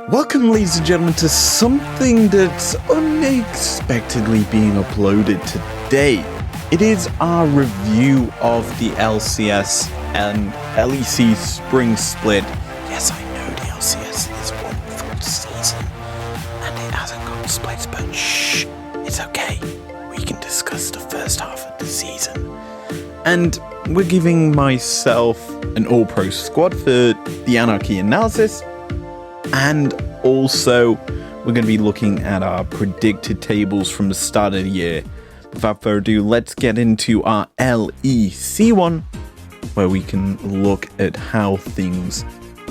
Welcome, ladies and gentlemen, to something that's unexpectedly being uploaded today. It is our review of the LCS and LEC spring split. Yes, I know the LCS is one full season and it hasn't got splits, but shh, it's okay. We can discuss the first half of the season. And we're giving myself an all-pro squad for the Anarchy analysis. And also, we're going to be looking at our predicted tables from the start of the year. Without further ado, let's get into our LEC one, where we can look at how things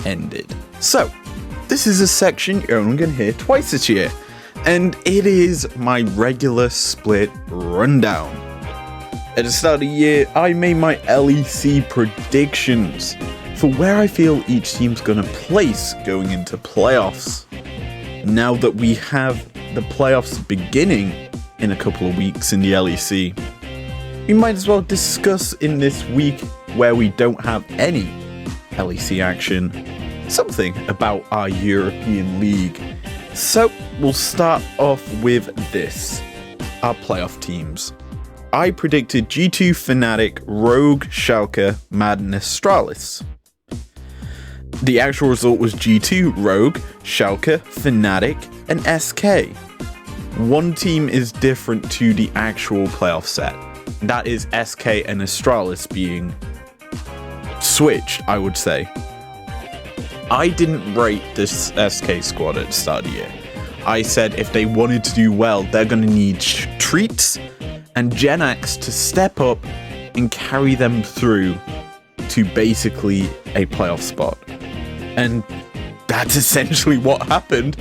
ended. So, this is a section you're only going to hear twice this year, and it is my regular split rundown. At the start of the year, I made my LEC predictions for where I feel each team's going to place going into playoffs. Now that we have the playoffs beginning in a couple of weeks in the LEC, we might as well discuss in this week where we don't have any LEC action, something about our European League. So we'll start off with this, our playoff teams. I predicted G2, Fnatic, Rogue, Schalke, Mad and Astralis. The actual result was G2, Rogue, Schalke, Fnatic, and SK. One team is different to the actual playoff set. That is SK and Astralis being switched, I would say. I didn't rate this SK squad at the start of the year. I said if they wanted to do well, they're going to need Treats and Genax to step up and carry them through to basically a playoff spot. And that's essentially what happened.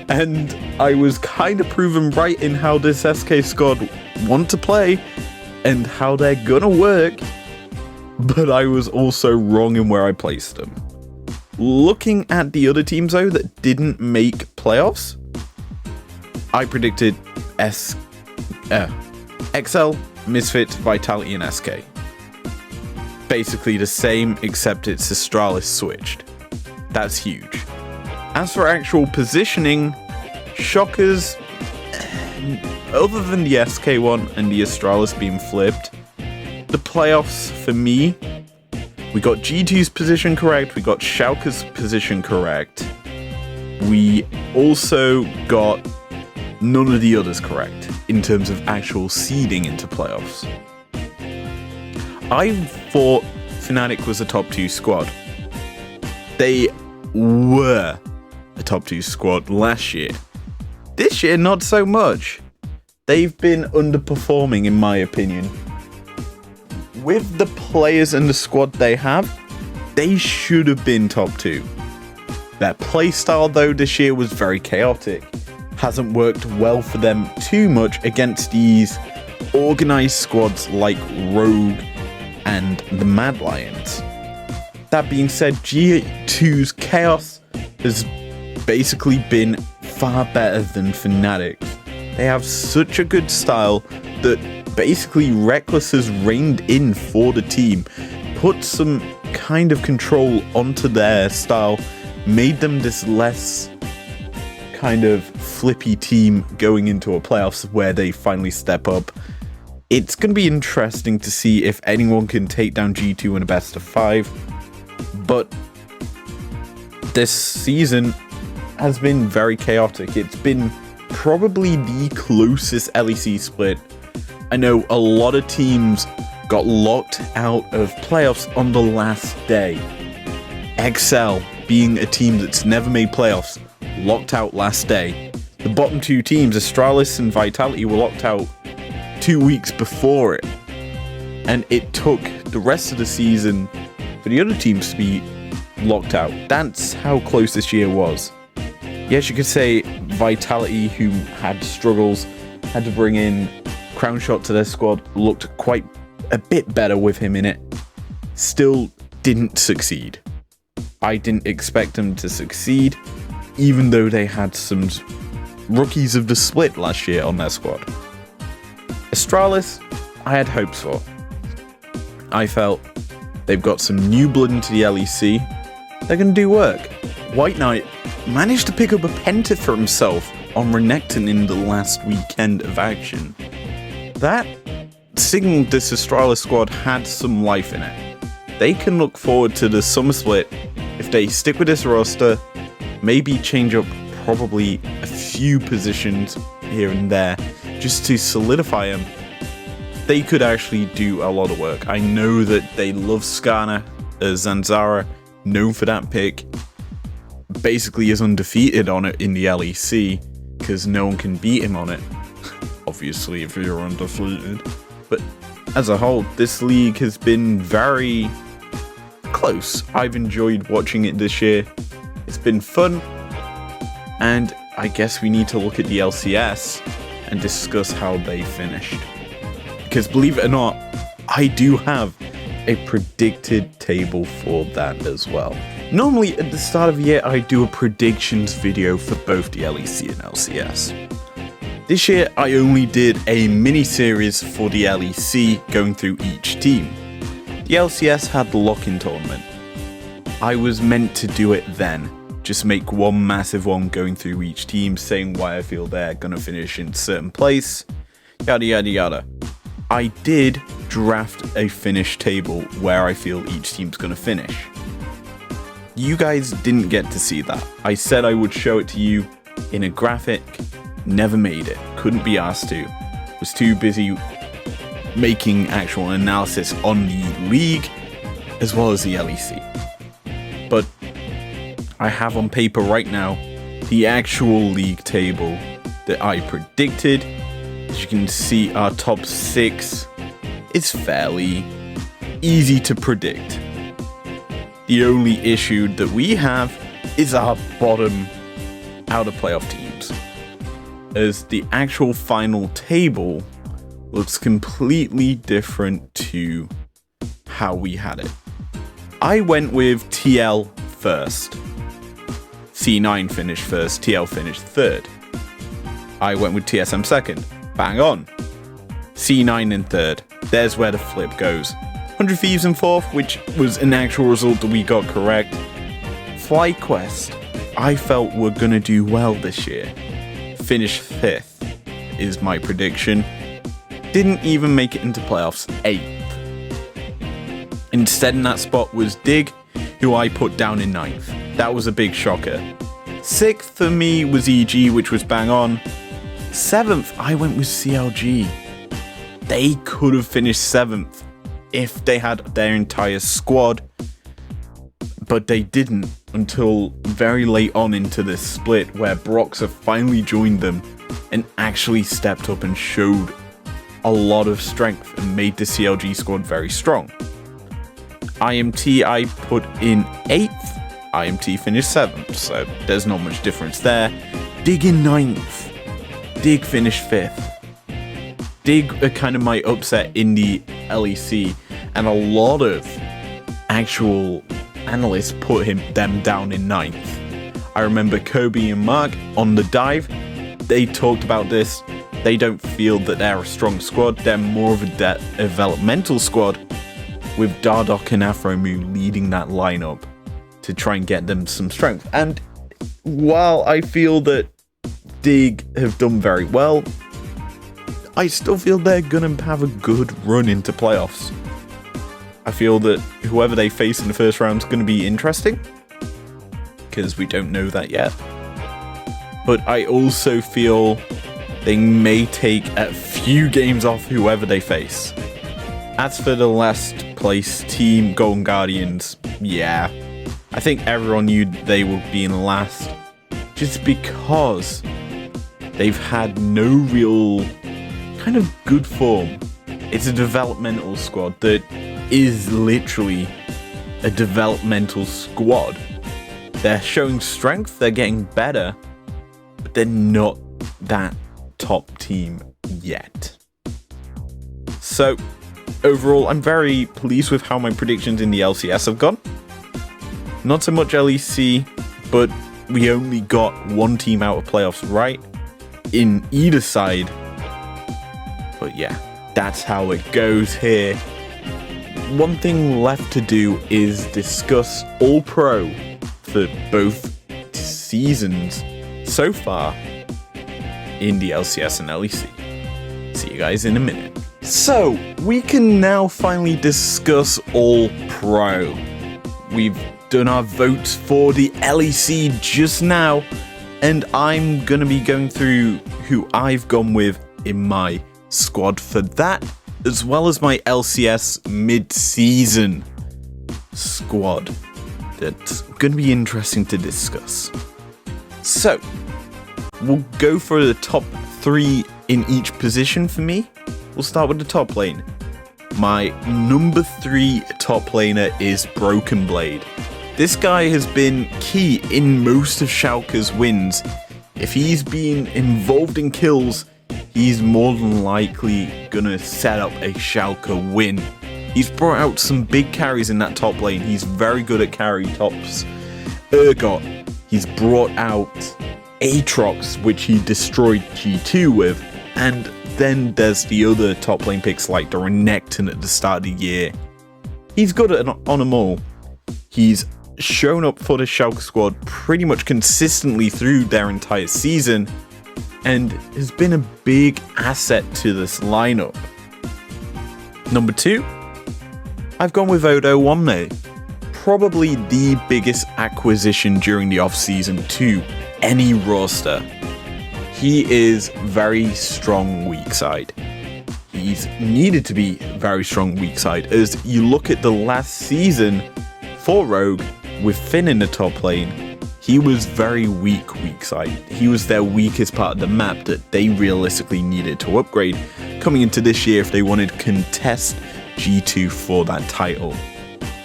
And I was kind of proven right in how this SK squad want to play and how they're gonna work. But I was also wrong in where I placed them. Looking at the other teams though that didn't make playoffs, I predicted XL, Misfits, Vitality, and SK. Basically the same, except it's Astralis switched. That's huge. As for actual positioning, shockers, other than the SK one and the Astralis being flipped, the playoffs for me, we got G2's position correct, we got Schalke's position correct, we also got none of the others correct in terms of actual seeding into playoffs. I thought Fnatic was a top 2 squad. They were a top 2 squad last year. This year, not so much. They've been underperforming, in my opinion. With the players and the squad they have, they should have been top 2. Their playstyle, though, this year was very chaotic. Hasn't worked well for them too much against these organized squads like Rogue and the Mad Lions. That being said, G2's chaos has basically been far better than Fnatic's. They have such a good style that basically Reckless has reined in for the team, put some kind of control onto their style, made them this less kind of flippy team going into a playoffs where they finally step up. It's going to be interesting to see if anyone can take down G2 in a best of 5. But this season has been very chaotic. It's been probably the closest LEC split. I know a lot of teams got locked out of playoffs on the last day. XL, being a team that's never made playoffs, locked out last day. The bottom 2 teams, Astralis and Vitality, were locked out 2 weeks before it. And it took the rest of the season for the other teams to be locked out. That's how close this year was. Yes, you could say Vitality, who had struggles, had to bring in Crown Shot to their squad, looked quite a bit better with him in it. Still didn't succeed. I didn't expect them to succeed, even though they had some rookies of the split last year on their squad. Astralis, I had hopes for. I felt they've got some new blood into the LEC. They're going to do work. White Knight managed to pick up a penta for himself on Renekton in the last weekend of action. That signaled this Astralis squad had some life in it. They can look forward to the summer split if they stick with this roster, maybe change up probably a few positions here and there just to solidify them. They could actually do a lot of work. I know that they love Skarner, Zanzara, known for that pick, basically is undefeated on it in the LEC because no one can beat him on it. Obviously, if you're undefeated. But as a whole, this league has been very close. I've enjoyed watching it this year. It's been fun. And I guess we need to look at the LCS and discuss how they finished. Because believe it or not, I do have a predicted table for that as well. Normally at the start of the year, I do a predictions video for both the LEC and LCS. This year, I only did a mini-series for the LEC going through each team. The LCS had the lock-in tournament. I was meant to do it then, just make one massive one going through each team, saying why I feel they're gonna finish in a certain place, yada yada yada. I did draft a finish table where I feel each team's gonna finish. You guys didn't get to see that. I said I would show it to you in a graphic. Never made it. Couldn't be asked to. Was too busy making actual analysis on the league as well as the LEC. But I have on paper right now the actual league table that I predicted. As you can see, our top 6 is fairly easy to predict. The only issue that we have is our bottom out of playoff teams, as the actual final table looks completely different to how we had it. I went with TL first. C9 finished first, TL finished third. I went with TSM second. Bang on. C9 in third. There's where the flip goes. 100 Thieves in fourth, which was an actual result that we got correct. FlyQuest, I felt were gonna do well this year. Finish 5th is my prediction. Didn't even make it into playoffs, 8th. Instead in that spot was Dig, who I put down in 9th. That was a big shocker. 6th for me was EG, which was bang on. 7th, I went with CLG. They could have finished 7th if they had their entire squad, but they didn't until very late on into this split where Broxah finally joined them and actually stepped up and showed a lot of strength and made the CLG squad very strong. IMT I put in 8th, IMT finished 7th, so there's not much difference there. Dig in 9th, Dig finished 5th. Dig are kind of my upset in the LEC, and a lot of actual analysts put them down in 9th. I remember Kobe and Mark on the dive, they talked about this. They don't feel that they're a strong squad, they're more of a developmental squad, with Dardoch and Afromu leading that lineup to try and get them some strength. And while I feel that Dig have done very well, I still feel they're gonna have a good run into playoffs. I feel that whoever they face in the first round is gonna be interesting, because we don't know that yet. But I also feel they may take a few games off whoever they face. As for the last place team, Golden Guardians, yeah, I think everyone knew they would be in last, just because they've had no real kind of good form. It's a developmental squad that is literally a developmental squad. They're showing strength, they're getting better, but they're not that top team yet. So overall, I'm very pleased with how my predictions in the LCS have gone. Not so much LEC, but we only got one team out of playoffs right in either side. But yeah, that's how it goes here. One thing left to do is discuss All Pro for both seasons so far in the LCS and LEC. See you guys in a minute. So, we can now finally discuss All Pro. We've done our votes for the LEC just now, and I'm going to be going through who I've gone with in my squad for that, as well as my LCS mid-season squad. That's going to be interesting to discuss. So, we'll go for the top 3 in each position for me. We'll start with the top lane. My number 3 top laner is Broken Blade. This guy has been key in most of Schalke's wins. If he's been involved in kills, he's more than likely gonna set up a Schalke win. He's brought out some big carries in that top lane. He's very good at carry tops. Urgot, he's brought out Aatrox, which he destroyed G2 with, and then there's the other top lane picks like the Renekton at the start of the year. He's good on them all. He's shown up for the Schalke squad pretty much consistently through their entire season, and has been a big asset to this lineup. Number 2, I've gone with Odo Wamne. Probably the biggest acquisition during the offseason to any roster. He is very strong weak side. He's needed to be very strong weak side, as you look at the last season for Rogue with Finn in the top lane, he was very weak side. He was their weakest part of the map that they realistically needed to upgrade coming into this year if they wanted to contest G2 for that title.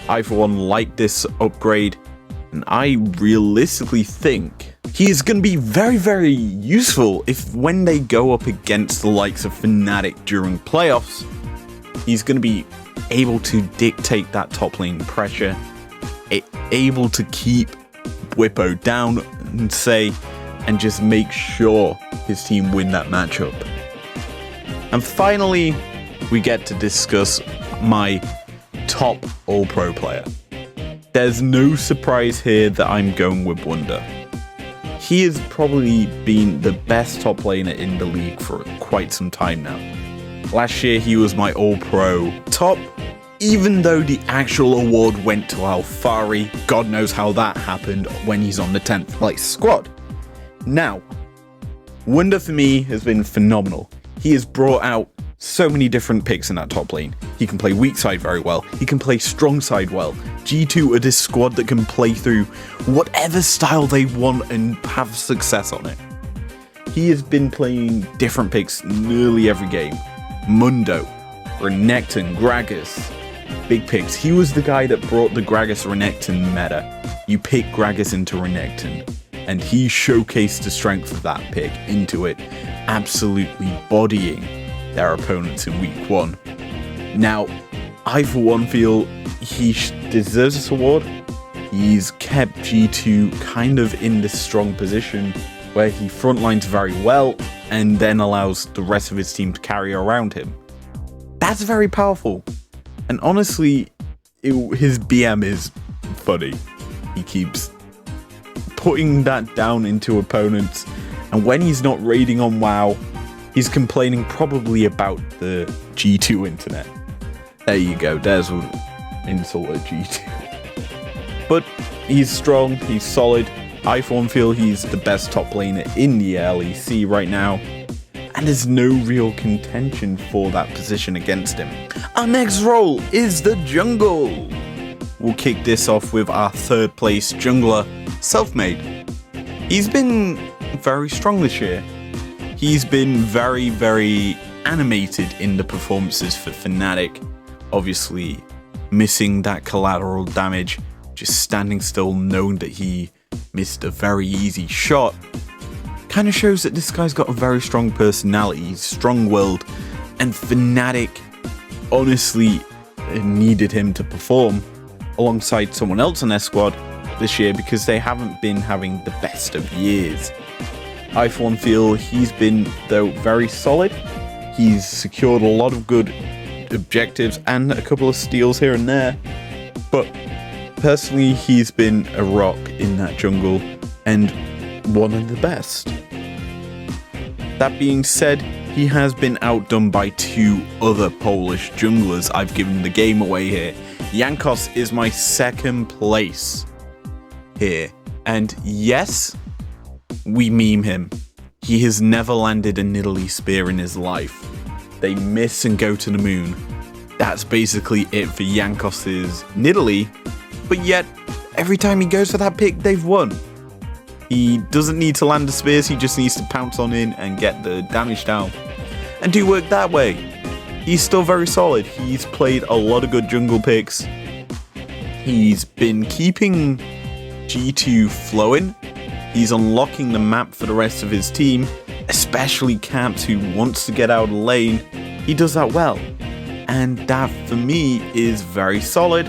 I for one like this upgrade, and I realistically think he is going to be very, very useful if when they go up against the likes of Fnatic during playoffs, he's going to be able to dictate that top lane pressure, able to keep Whippo down and just make sure his team win that matchup. And finally, we get to discuss my top All-Pro player. There's no surprise here that I'm going with Wunder. He has probably been the best top laner in the league for quite some time now. Last year he was my All-Pro top, even though the actual award went to Alfari. God knows how that happened when he's on the 10th place squad. Now, Wunder for me has been phenomenal. He has brought out so many different picks in that top lane. He can play weak side very well. He can play strong side well. G2 are this squad that can play through whatever style they want and have success on it. He has been playing different picks nearly every game. Mundo, Renekton, Gragas, big picks. He was the guy that brought the Gragas Renekton meta. You pick Gragas into Renekton, and he showcased the strength of that pick into it, absolutely bodying their opponents in week 1. Now, I for one feel he deserves this award. He's kept G2 kind of in this strong position where he frontlines very well and then allows the rest of his team to carry around him. That's very powerful. And honestly, his BM is funny. He keeps putting that down into opponents, and when he's not raiding on WoW, he's complaining probably about the G2 internet. There you go, there's an insult at G2. But he's strong, he's solid. I for one feel he's the best top laner in the LEC right now, and there's no real contention for that position against him. Our next role is the jungle. We'll kick this off with our 3rd place jungler, Selfmade. He's been very strong this year. He's been very, very animated in the performances for Fnatic. Obviously, missing that collateral damage, just standing still knowing that he missed a very easy shot, kind of shows that this guy's got a very strong personality. He's strong-willed, and Fnatic honestly needed him to perform alongside someone else on their squad this year because they haven't been having the best of years. I for one feel he's been, though, very solid. He's secured a lot of good objectives and a couple of steals here and there, but personally he's been a rock in that jungle, and one of the best. That being said, he has been outdone by two other Polish junglers. I've given the game away here. Jankos is my second place here. And yes, we meme him. He has never landed a Nidalee spear in his life. They miss and go to the moon. That's basically it for Jankos' Nidalee. But yet, every time he goes for that pick, they've won. He doesn't need to land the spears, he just needs to pounce on in and get the damage down. And do work that way. He's still very solid. He's played a lot of good jungle picks. He's been keeping G2 flowing. He's unlocking the map for the rest of his team, especially Caps, who wants to get out of the lane. He does that well. And that for me is very solid.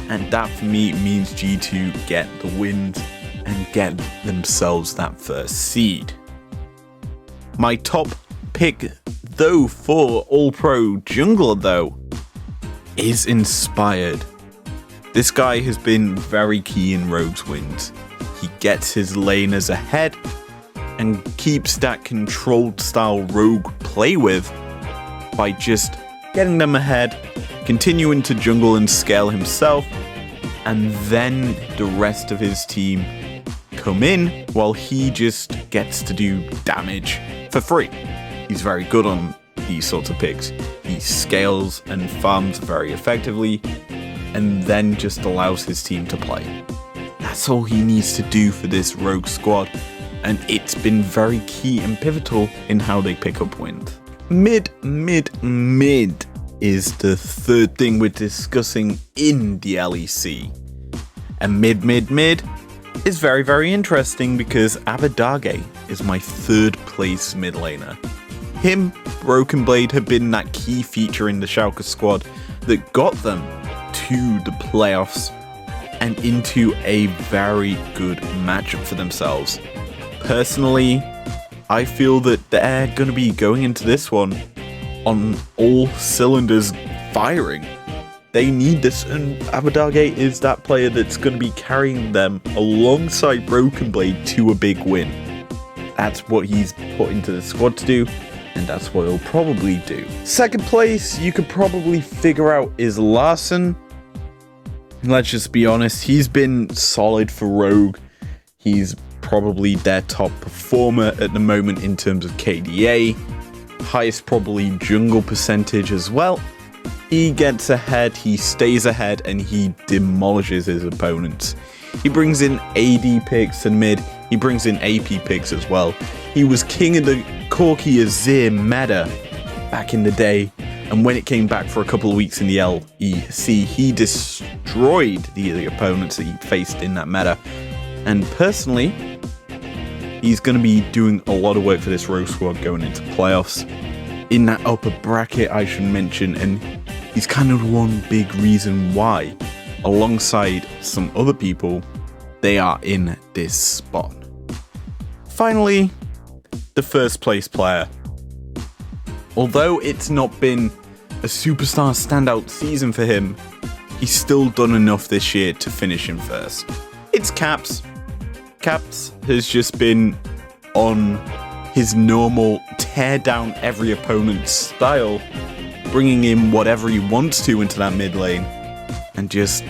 And that for me means G2 get the wins and get themselves that first seed. My top pick though for All-Pro Jungler though is Inspired. This guy has been very key in Rogue's wins. He gets his laners ahead and keeps that controlled style Rogue play with by just getting them ahead, continuing to jungle and scale himself, and then the rest of his team come in while he just gets to do damage for free. He's very good on these sorts of picks. He scales and farms very effectively and then just allows his team to play. That's all he needs to do for this Rogue squad, and it's been very key and pivotal in how they pick up wins. Mid is the third thing we're discussing in the LEC. And mid is very, very interesting because Abadage is my third place mid laner. Him, Broken Blade have been that key feature in the Schalke squad that got them to the playoffs and into a very good matchup for themselves. Personally, I feel that they're going to be going into this one on all cylinders firing. They need this, and Abadage is that player that's going to be carrying them alongside Broken Blade to a big win. That's what he's put into the squad to do, and that's what he'll probably do. Second place, you could probably figure out, is Larson. Let's just be honest, he's been solid for Rogue. He's probably their top performer at the moment in terms of KDA. Highest probably jungle percentage as well. He gets ahead, he stays ahead, and he demolishes his opponents. He brings in AD picks and mid, he brings in AP picks as well. He was king of the Corki Azir meta back in the day, and when it came back for a couple of weeks in the LEC, he destroyed the opponents that he faced in that meta. And personally, he's going to be doing a lot of work for this Rogue squad going into playoffs. In that upper bracket, I should mention, and he's kind of one big reason why, alongside some other people, they are in this spot. Finally, the first place player. Although it's not been a superstar standout season for him, he's still done enough this year to finish in first. It's Caps. Caps has just been on his normal tear down every opponent's style, bringing in whatever he wants to into that mid lane, and just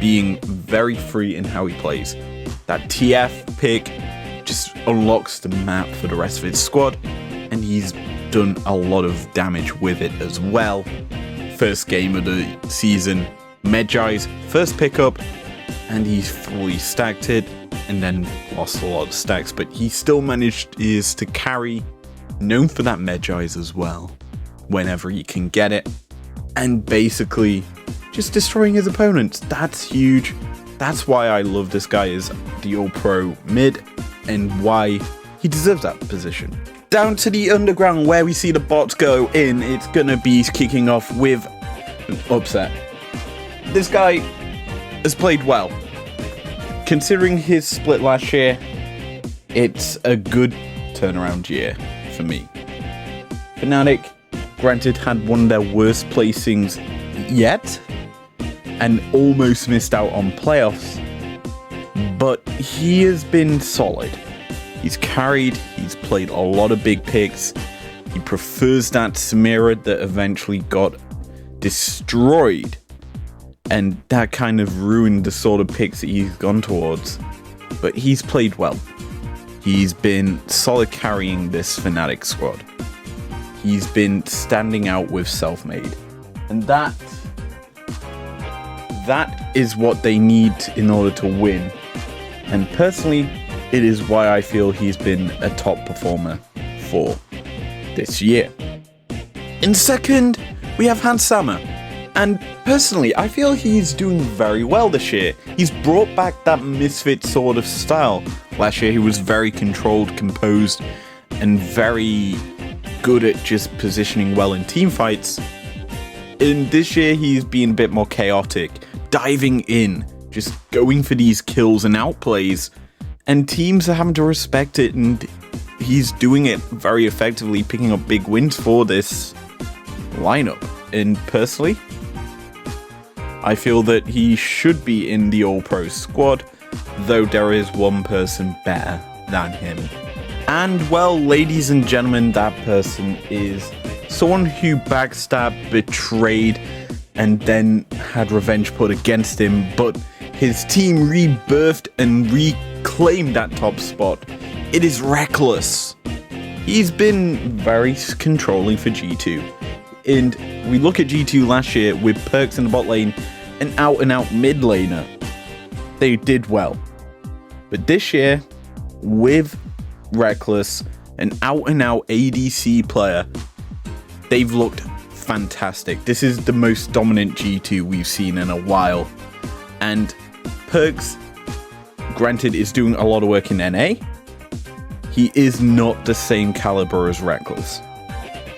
being very free in how he plays. That TF pick just unlocks the map for the rest of his squad, and he's done a lot of damage with it as well. First game of the season, Medjai's first pickup, and he's fully stacked it, and then lost a lot of stacks, but he still managed to carry, known for that Medjai's as well, whenever he can get it, and basically just destroying his opponents. That's huge. That's why I love this guy as the All-Pro mid, and why he deserves that position. Down to the underground where we see the bots go in, it's gonna be kicking off with an upset. This guy has played well. Considering his split last year, it's a good turnaround year for me. Fnatic, granted, had one of their worst placings yet, and almost missed out on playoffs, but he has been solid. He's carried, he's played a lot of big picks. He prefers that Samira that eventually got destroyed. And that kind of ruined the sort of picks that he's gone towards. But he's played well. He's been solid carrying this Fnatic squad. He's been standing out with Selfmade. And that is what they need in order to win. And personally, it is why I feel he's been a top performer for this year. In second, we have Hans Sama. And personally, I feel he's doing very well this year. He's brought back that misfit sort of style. Last year he was very controlled, composed, and very good at just positioning well in team fights. In this year he's been a bit more chaotic, diving in, just going for these kills and outplays, and teams are having to respect it, and he's doing it very effectively, picking up big wins for this lineup. And personally, I feel that he should be in the All-Pro squad, though there is one person better than him. And well, ladies and gentlemen, that person is someone who backstabbed, betrayed, and then had revenge put against him, but his team rebirthed and reclaimed that top spot. It is Reckless. He's been very controlling for G2. And we look at G2 last year with Perks in the bot lane, an out-and-out mid laner. They did well. But this year, with Reckless, an out-and-out ADC player, they've looked fantastic. This is the most dominant G2 we've seen in a while. And Perks, granted, is doing a lot of work in NA. He is not the same caliber as Reckless.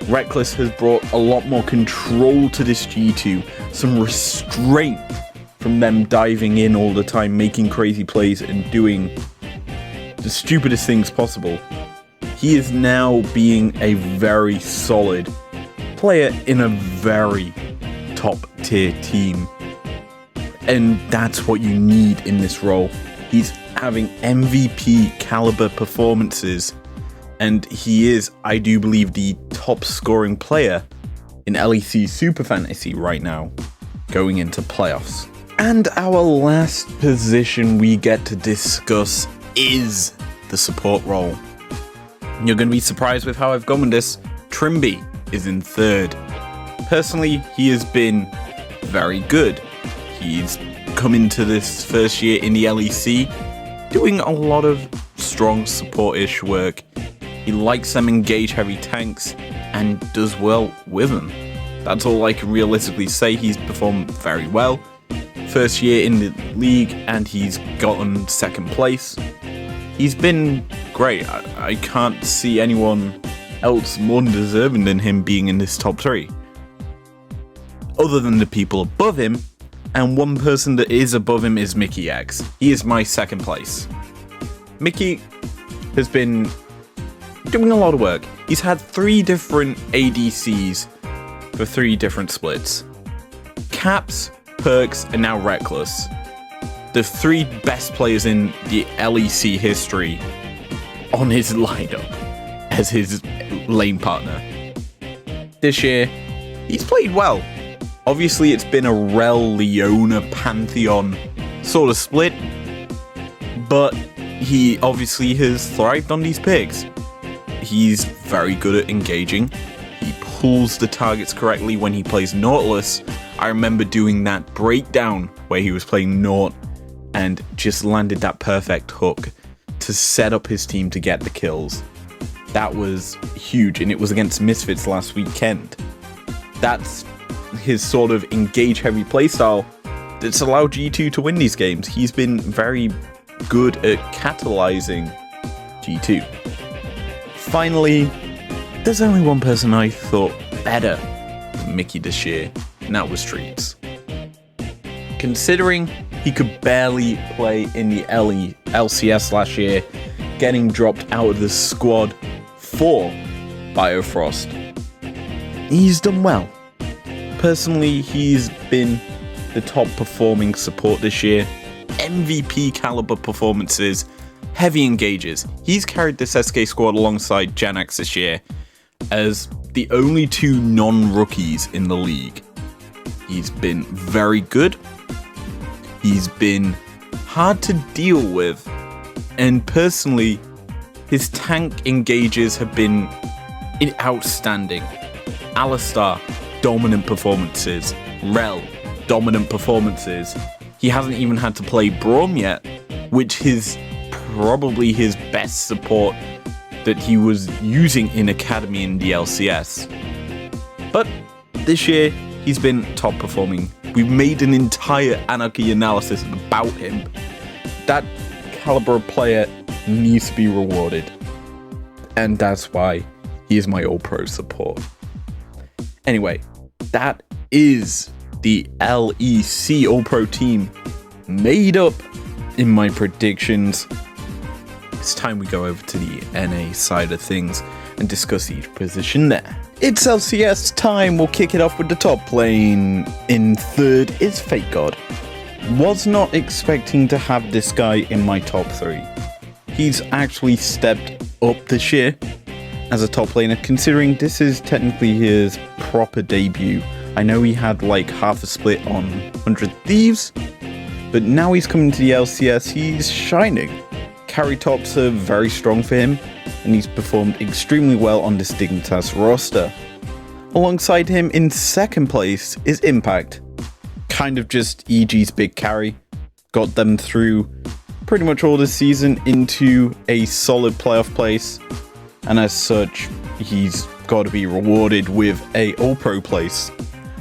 Reckless has brought a lot more control to this G2, some restraint from them diving in all the time, making crazy plays and doing the stupidest things possible. He is now being a very solid player in a very top tier team. And that's what you need in this role. He's having MVP caliber performances. And he is, I do believe, the top scoring player in LEC Super Fantasy right now, going into playoffs. And our last position we get to discuss is the support role. You're going to be surprised with how I've gone with this. Trimby is in third. Personally, he has been very good. He's come into this first year in the LEC, doing a lot of strong support-ish work. He likes them engage heavy tanks and does well with them. That's all I can realistically say. He's performed very well. First year in the league and he's gotten second place. He's been great. I can't see anyone else more deserving than him being in this top 3. Other than the people above him, and one person that is above him is Mickey X. He is my second place. Mickey has been doing a lot of work. He's had 3 different ADCs for 3 different splits. Caps, Perks, and now Reckless. The 3 best players in the LEC history on his lineup as his lane partner. This year, he's played well. Obviously, it's been a Rel, Leona, Pantheon sort of split, but he obviously has thrived on these picks. He's very good at engaging. He pulls the targets correctly when he plays Nautilus. I remember doing that breakdown where he was playing Naut and just landed that perfect hook to set up his team to get the kills. That was huge, and it was against Misfits last weekend. That's his sort of engage-heavy playstyle that's allowed G2 to win these games. He's been very good at catalyzing G2. Finally, there's only one person I thought better than Mickey this year, and that was Treats. Considering he could barely play in the LCS last year, getting dropped out of the squad for Biofrost, he's done well. Personally, he's been the top performing support this year. MVP caliber performances, heavy engages. He's carried this SK squad alongside Janax this year as the only two non-rookies in the league. He's been very good. He's been hard to deal with. And personally, his tank engages have been outstanding. Alistar, dominant performances. Rel, dominant performances. He hasn't even had to play Braum yet, which is probably his best support that he was using in Academy in the LCS. But this year, he's been top performing. We've made an entire Anarchy analysis about him. That caliber of player needs to be rewarded. And that's why he is my All-Pro support. Anyway, that is the LEC All-Pro team made up in my predictions. It's time we go over to the NA side of things and discuss each position there. It's LCS time. We'll kick it off with the top lane. In third is Fake God. Was not expecting to have this guy in my top 3. He's actually stepped up this year as a top laner, considering this is technically his proper debut. I know he had like half a split on 100 Thieves, but now he's coming to the LCS, he's shining. Carry tops are very strong for him, and he's performed extremely well on this Dignitas roster. Alongside him in second place is Impact. Kind of just EG's big carry. Got them through pretty much all this season into a solid playoff place, and as such, he's got to be rewarded with a All-Pro place.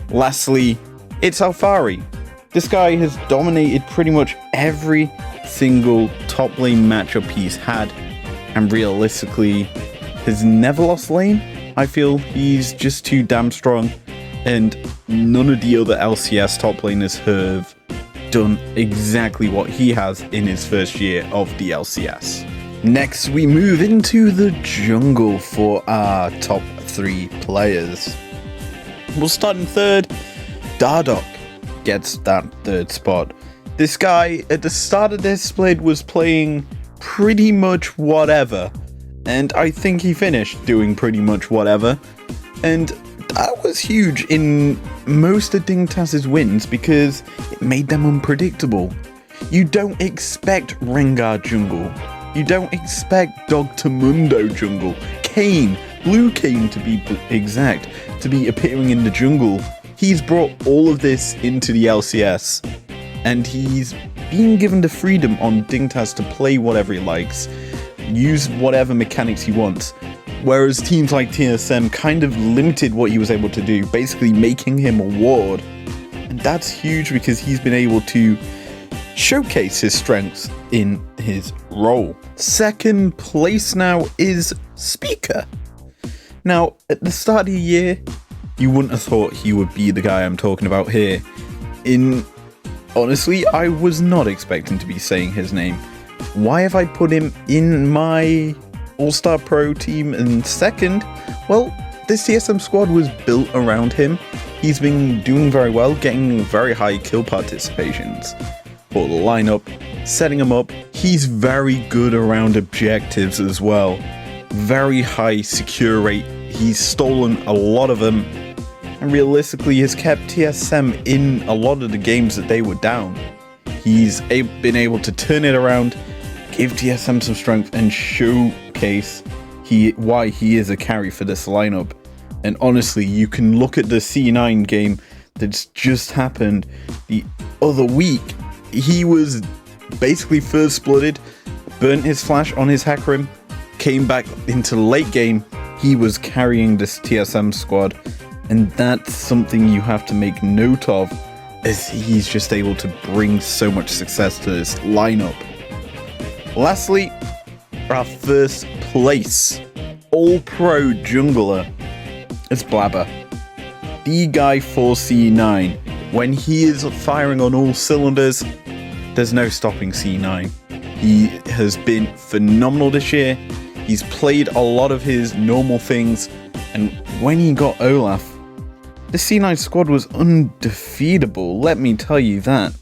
Lastly, it's Alfari. This guy has dominated pretty much every single top lane matchup he's had, and realistically has never lost lane. I feel he's just too damn strong, and none of the other LCS top laners have done exactly what he has in his first year of the LCS. Next, we move into the jungle for our top 3 players. We'll start in third. Dardoch gets that third spot. This guy, at the start of this split, was playing pretty much whatever, and I think he finished doing pretty much whatever, and that was huge in most of Dignitas' wins because it made them unpredictable. You don't expect Rengar jungle. You don't expect Dr. Mundo jungle. Kane, Blue Kane to be exact, to be appearing in the jungle. He's brought all of this into the LCS, and he's being given the freedom on Dignitas to play whatever he likes, use whatever mechanics he wants, whereas teams like TSM kind of limited what he was able to do, basically making him a ward. And that's huge because he's been able to showcase his strengths in his role. Second place now is Speaker. Now, at the start of the year, you wouldn't have thought he would be the guy I'm talking about here. Honestly, I was not expecting to be saying his name. Why have I put him in my All-Star Pro team in second? Well, this CSM squad was built around him. He's been doing very well, getting very high kill participations for the lineup, setting him up. He's very good around objectives as well. Very high secure rate. He's stolen a lot of them, and realistically has kept TSM in a lot of the games that they were down. He's been able to turn it around, give TSM some strength, and showcase why he is a carry for this lineup. And honestly, you can look at the C9 game that's just happened the other week. He was basically first blooded, burnt his flash on his Hecarim, came back into the late game. He was carrying this TSM squad, and that's something you have to make note of, as he's just able to bring so much success to this lineup. Lastly, our first place All-Pro jungler is Blabber. The guy for C9. When he is firing on all cylinders, there's no stopping C9. He has been phenomenal this year. He's played a lot of his normal things, and when he got Olaf, the C9 squad was undefeatable, let me tell you that.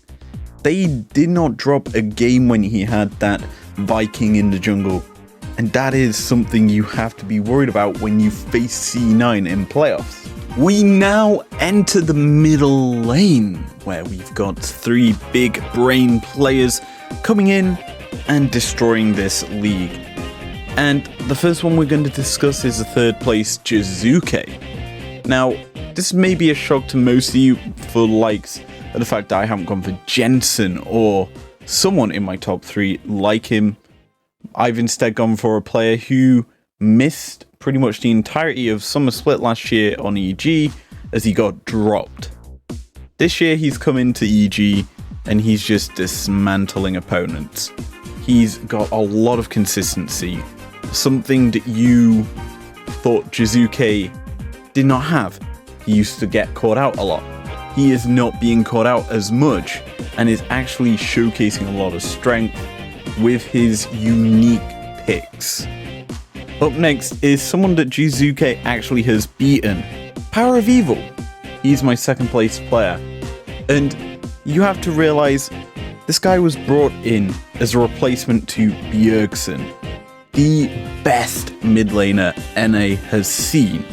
they did not drop a game when he had that Viking in the jungle. And that is something you have to be worried about when you face C9 in playoffs. We now enter the middle lane, where we've got 3 big brain players coming in and destroying this league. And the first one we're going to discuss is the 3rd place Jizuke. Now, this may be a shock to most of you for likes of the fact that I haven't gone for Jensen or someone in my top 3 like him. I've instead gone for a player who missed pretty much the entirety of Summer Split last year on EG as he got dropped. This year he's come into EG and he's just dismantling opponents. He's got a lot of consistency, something that you thought Jizuke did not have. He used to get caught out a lot. He is not being caught out as much and is actually showcasing a lot of strength with his unique picks. Up next is someone that Jizuke actually has beaten, Power of Evil. He's my 2nd place player. And you have to realize this guy was brought in as a replacement to Bjergsen, the best mid laner NA has seen.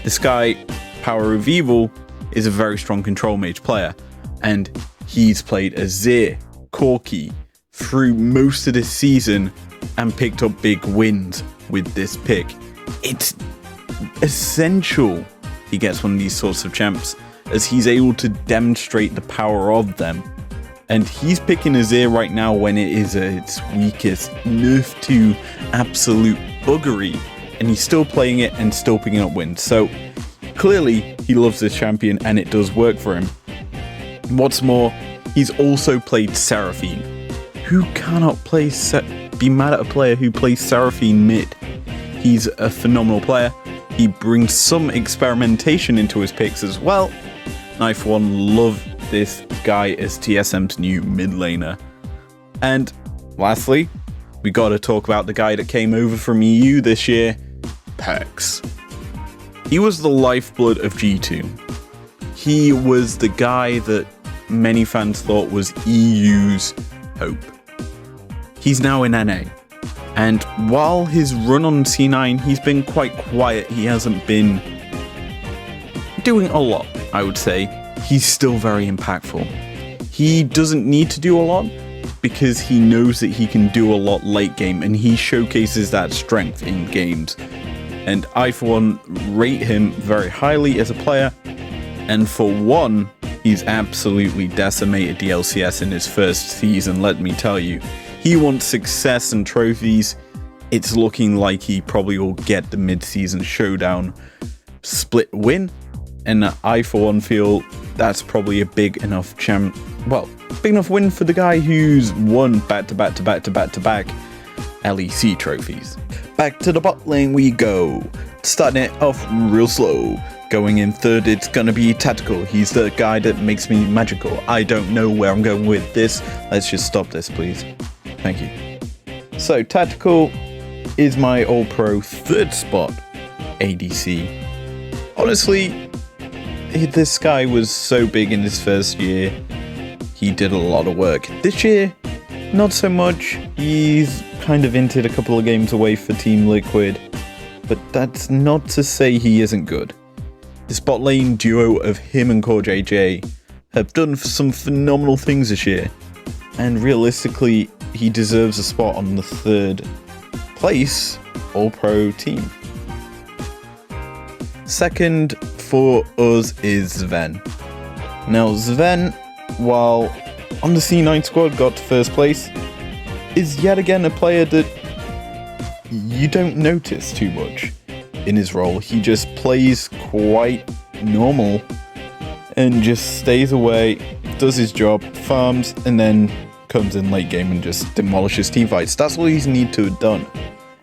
This guy, Power of Evil, is a very strong control mage player, and he's played Azir, Corki through most of this season and picked up big wins with this pick. It's essential he gets one of these sorts of champs, as he's able to demonstrate the power of them. And he's picking Azir right now when it is at its weakest, nerfed to absolute buggery, and he's still playing it and still picking up wins. So clearly he loves this champion and it does work for him. What's more, he's also played Seraphine. Who cannot be mad at a player who plays Seraphine mid? He's a phenomenal player. He brings some experimentation into his picks as well. I for one love this guy as TSM's new mid laner. And lastly, we gotta talk about the guy that came over from EU this year, Perks. He was the lifeblood of G2. He was the guy that many fans thought was EU's hope. He's now in NA. And while his run on C9, he's been quite quiet. He hasn't been doing a lot, I would say. He's still very impactful. He doesn't need to do a lot because he knows that he can do a lot late game, and he showcases that strength in games. And I, for one, rate him very highly as a player. And for one, he's absolutely decimated the LCS in his first season, let me tell you. He wants success and trophies. It's looking like he probably will get the mid-season showdown split win. And I, for one, feel that's probably a big enough big enough win for the guy who's won back-to-back LEC trophies. Back to the bot lane we go. Starting it off real slow. Going in 3rd, it's gonna be Tactical. He's the guy that makes me magical. I don't know where I'm going with this. Let's just stop this, please. Thank you. So, Tactical is my All-Pro 3rd spot ADC. Honestly, this guy was so big in his first year. He did a lot of work. This year, not so much. He's kind of hinted a couple of games away for Team Liquid, but that's not to say he isn't good. The bot lane duo of him and Core JJ have done some phenomenal things this year, and realistically, he deserves a spot on the 3rd place All-Pro team. 2nd for us is Sven. Now Sven, while on the C9 squad got to 1st place, is yet again a player that you don't notice too much in his role. He just plays quite normal and just stays away, does his job, farms, and then comes in late game and just demolishes teamfights. That's all he's need to have done,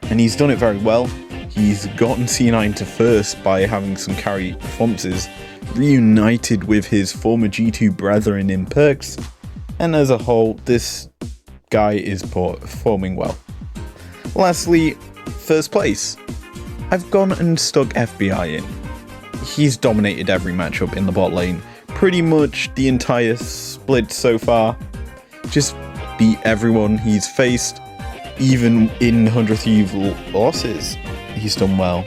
and he's done it very well. He's gotten C9 to 1st by having some carry performances, reunited with his former G2 brethren in Perks, and as a whole, this guy is performing well. Lastly, 1st place. I've gone and stuck FBI in. He's dominated every matchup in the bot lane, pretty much the entire split so far. just beat everyone he's faced. Even in 100th Eve losses, he's done well.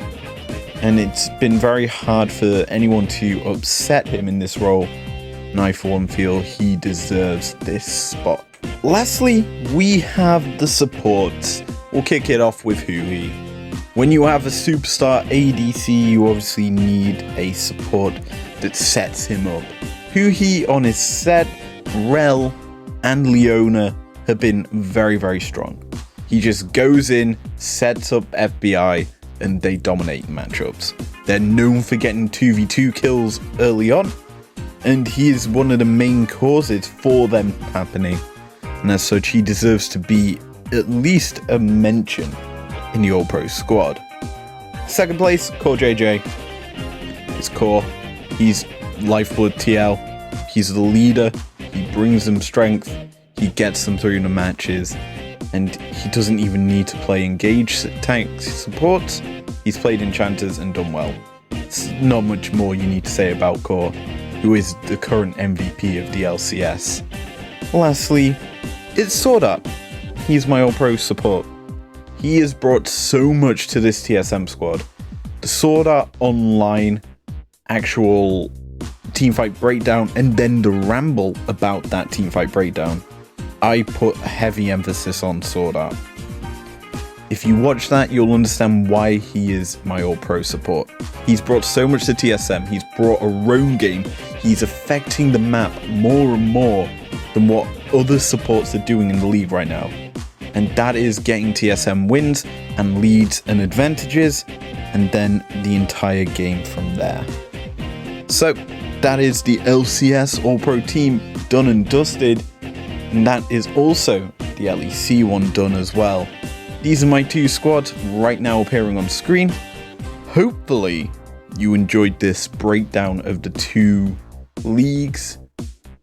And it's been very hard for anyone to upset him in this role. And I, for one, feel he deserves this spot. Lastly, we have the supports. We'll kick it off with Huhi. When you have a superstar ADC, you obviously need a support that sets him up. Huhi on his set, Rel, and Leona have been very, very strong. He just goes in, sets up FBI, and they dominate matchups. They're known for getting 2v2 kills early on, and he is one of the main causes for them happening. And as such, he deserves to be at least a mention in the All-Pro squad. Second place, Core JJ. It's Core. He's Lifeblood TL. He's the leader. He brings them strength. He gets them through the matches. And he doesn't even need to play engage tank supports. He's played enchanters and done well. It's not much more you need to say about Core, who is the current MVP of the LCS. Lastly, it's Sword Art. He's my All-Pro support. He has brought so much to this TSM squad. The Sword Art Online actual teamfight breakdown, and then the ramble about that teamfight breakdown. I put heavy emphasis on Sword Art. If you watch that, you'll understand why he is my All-Pro support. He's brought so much to TSM. He's brought a roam game. He's affecting the map more and more than what other supports are doing in the league right now. And that is getting TSM wins and leads and advantages, and then the entire game from there. So that is the LCS All-Pro team done and dusted. And that is also the LEC one done as well. These are my two squads right now appearing on screen. Hopefully you enjoyed this breakdown of the two leagues.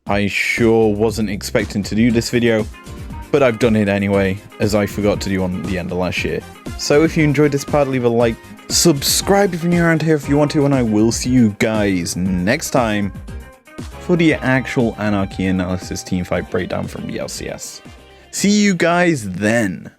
I sure wasn't expecting to do this video, but I've done it anyway, as I forgot to do on the end of last year. So if you enjoyed this part, leave a like, subscribe if you're new around here if you want to, and I will see you guys next time for the actual Anarchy Analysis teamfight breakdown from the LCS. See you guys then.